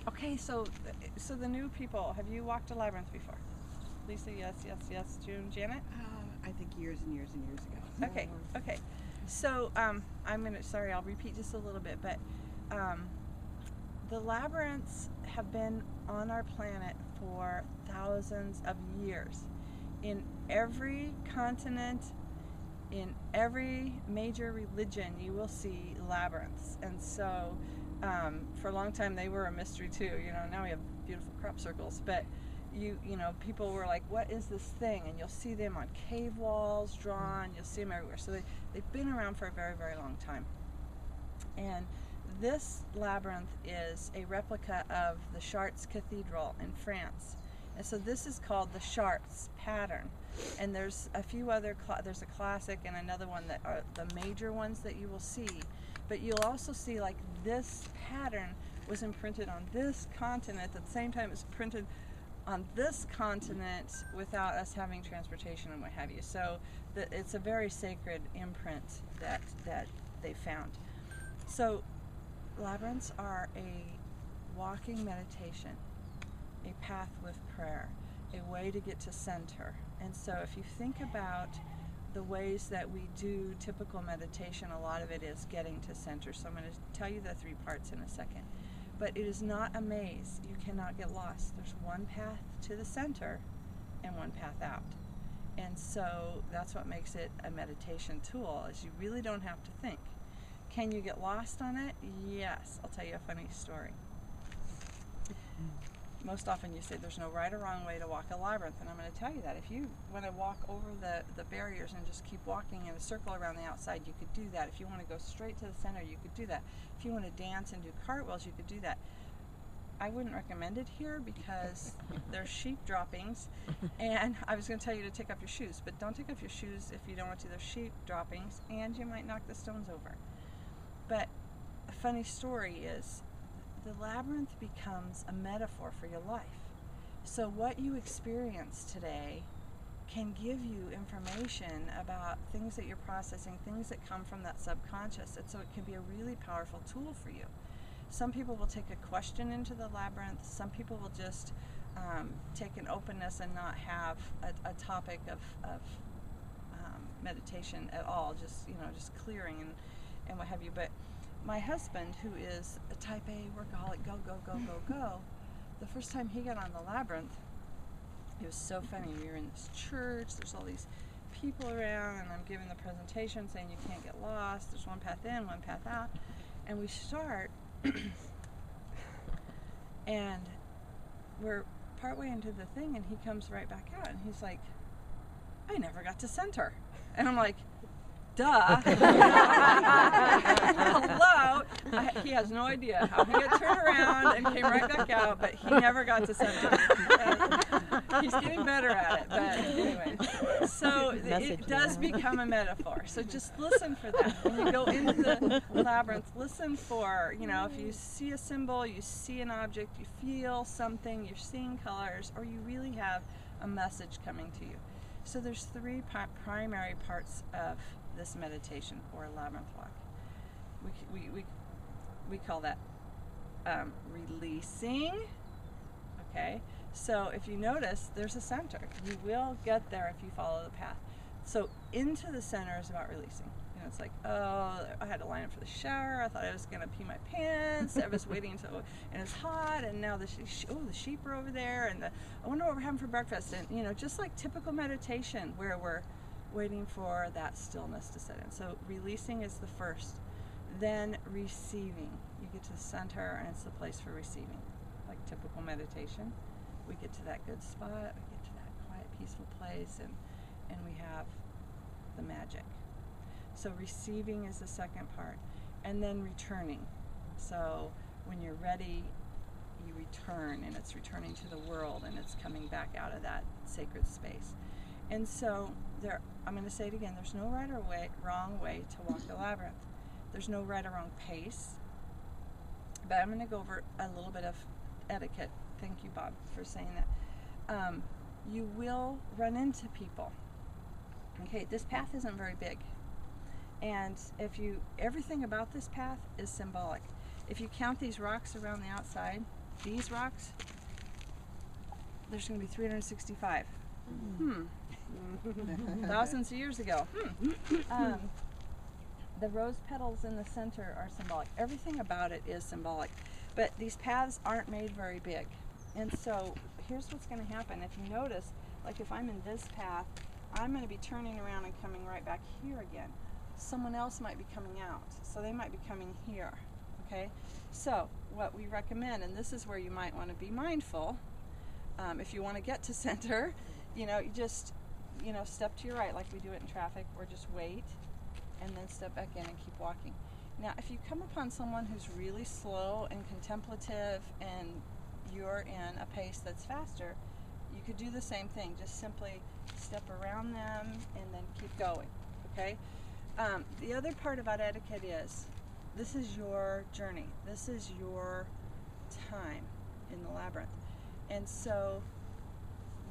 Okay, so the new people, have you walked a labyrinth before? Lisa, yes. June, Janet? I think years and years and years ago. Okay. So I'll repeat just a little bit, but the labyrinths have been on our planet for thousands of years. In every continent, in every major religion, you will see labyrinths. And so for a long time they were a mystery too. Now we have beautiful crop circles, but people were like, what is this thing? And you'll see them on cave walls drawn, you'll see them everywhere. So they've been around for a very, very long time. And this labyrinth is a replica of the Chartres Cathedral in France. And so this is called the Chartres pattern. And there's a few other, there's a classic and another one that are the major ones that you will see. But you'll also see like this pattern was imprinted on this continent at the same time it's printed on this continent without us having transportation and what have you. So it's a very sacred imprint that they found. So labyrinths are a walking meditation, a path with prayer, a way to get to center. And so if you think about the ways that we do typical meditation, a lot of it is getting to center. So I'm going to tell you the 3 parts in a second. But it is not a maze. You cannot get lost. There's one path to the center and one path out. And so that's what makes it a meditation tool, is you really don't have to think. Can you get lost on it? Yes. I'll tell you a funny story. Most often you say there's no right or wrong way to walk a labyrinth, and I'm going to tell you that. If you want to walk over the barriers and just keep walking in a circle around the outside, you could do that. If you want to go straight to the center, you could do that. If you want to dance and do cartwheels, you could do that. I wouldn't recommend it here because there's sheep droppings, and I was going to tell you to take off your shoes, but don't take off your shoes if you don't want to. There's sheep droppings, and you might knock the stones over. But a funny story is, the labyrinth becomes a metaphor for your life. So what you experience today can give you information about things that you're processing, things that come from that subconscious. And so it can be a really powerful tool for you. Some people will take a question into the labyrinth. Some people will just take an openness and not have a topic of meditation at all, just clearing and what have you. But my husband, who is a type A workaholic, go, the first time he got on the labyrinth, it was so funny. We were in this church, there's all these people around, and I'm giving the presentation saying you can't get lost, there's one path in, one path out, and we start, and we're partway into the thing, and he comes right back out, and he's like, I never got to center. And I'm like, duh. Hello. He has no idea how he got turned around and came right back out, but he never got to center. He's getting better at it, but anyway. So it does become a metaphor. So just listen for that. When you go into the labyrinth, listen for, if you see a symbol, you see an object, you feel something, you're seeing colors, or you really have a message coming to you. So there's 3 primary parts of this meditation, or labyrinth walk. We call that releasing. Okay, so if you notice, there's a center. You will get there if you follow the path. So into the center is about releasing. It's like, oh, I had to line up for the shower. I thought I was gonna pee my pants. I was waiting until, and it's hot, and now the sheep are over there, and I wonder what we're having for breakfast. And just like typical meditation, where we're waiting for that stillness to set in. So releasing is the first. Then receiving. You get to the center, and it's the place for receiving. Like typical meditation, we get to that good spot, we get to that quiet, peaceful place, and we have the magic. So receiving is the second part. And then returning. So when you're ready, you return, and it's returning to the world, and it's coming back out of that sacred space. And so I'm going to say it again, there's no right or wrong way to walk the labyrinth. There's no right or wrong pace. But I'm going to go over a little bit of etiquette. Thank you, Bob, for saying that. You will run into people. Okay, this path isn't very big. And everything about this path is symbolic. if you count these rocks around the outside, these rocks, there's going to be 365. Thousands of years ago. The rose petals in the center are symbolic. Everything about it is symbolic. But these paths aren't made very big. And so here's what's going to happen. If you notice, like if I'm in this path, I'm going to be turning around and coming right back here again. Someone else might be coming out. So they might be coming here. Okay? So what we recommend, and this is where you might want to be mindful, if you want to get to center, you just, step to your right like we do it in traffic, or just wait and then step back in and keep walking. Now, if you come upon someone who's really slow and contemplative and you're in a pace that's faster, you could do the same thing. Just simply step around them and then keep going, okay? The other part about etiquette is this is your journey. This is your time in the labyrinth. And so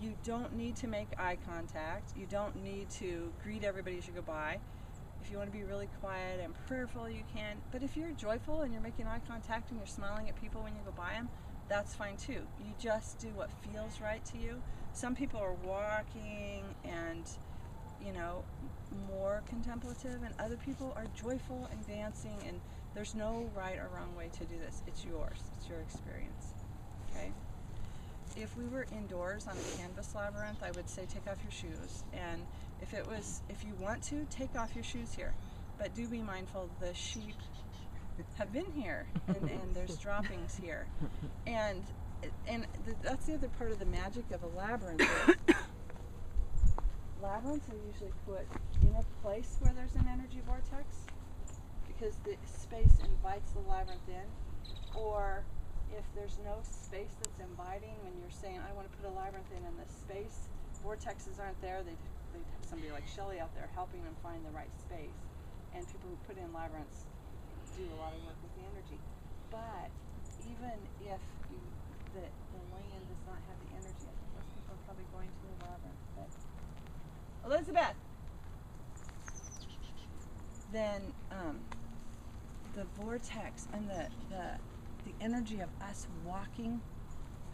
you don't need to make eye contact. You don't need to greet everybody as you go by. If you want to be really quiet and prayerful, you can. But if you're joyful and you're making eye contact and you're smiling at people when you go by them, that's fine too. You just do what feels right to you. Some people are walking and, more contemplative, and other people are joyful and dancing, and there's no right or wrong way to do this. It's yours. It's your experience. Okay? If we were indoors on a canvas labyrinth, I would say take off your shoes. And if you want to, take off your shoes here. But do be mindful, the sheep have been here, and there's droppings here. And that's the other part of the magic of a labyrinth. Labyrinths are usually put in a place where there's an energy vortex, because the space invites the labyrinth in. Or if there's no space that's inviting, when you're saying, I want to put a labyrinth in this space, vortexes aren't there, they'd have somebody like Shelley out there helping them find the right space. And people who put in labyrinths do a lot of work with the energy. But even if the land does not have the energy, I think most people are probably going to the labyrinth. But Elizabeth! Then the vortex and the energy of us walking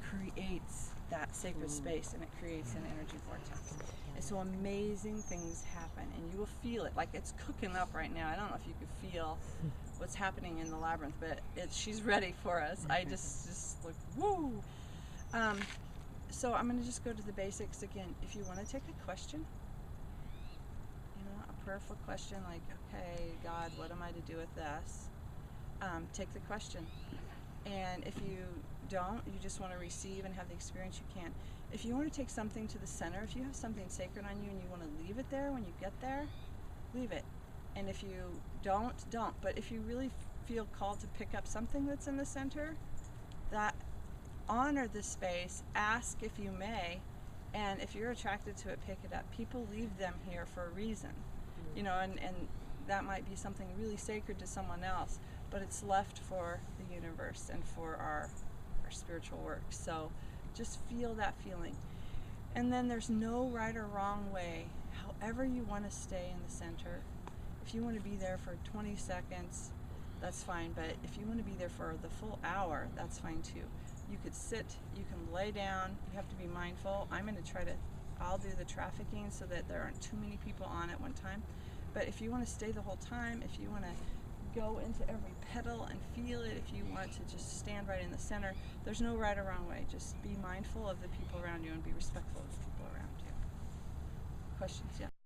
creates that sacred space, and it creates an energy vortex. And so amazing things happen, and you will feel it. Like it's cooking up right now. I don't know if you could feel what's happening in the labyrinth, but she's ready for us. I just like, woo! So I'm going to just go to the basics again. If you want to take a question, a prayerful question like, okay, God, what am I to do with this? Take the question. And if you don't, you just want to receive and have the experience, you can. If you want to take something to the center, if you have something sacred on you and you want to leave it there when you get there, leave it. And if you don't. But if you really feel called to pick up something that's in the center, that honor the space, ask if you may, and if you're attracted to it, pick it up. People leave them here for a reason, and that might be something really sacred to someone else, but it's left for the universe and for our spiritual work. So just feel that feeling. And then there's no right or wrong way. However you want to stay in the center. If you want to be there for 20 seconds, that's fine. But if you want to be there for the full hour, that's fine too. You could sit, you can lay down. You have to be mindful. I'll do the trafficking so that there aren't too many people on at one time. But if you want to stay the whole time, if you want to go into every petal and feel it, if you want to just stand right in the center, there's no right or wrong way. Just be mindful of the people around you and be respectful of the people around you. Questions? Yeah.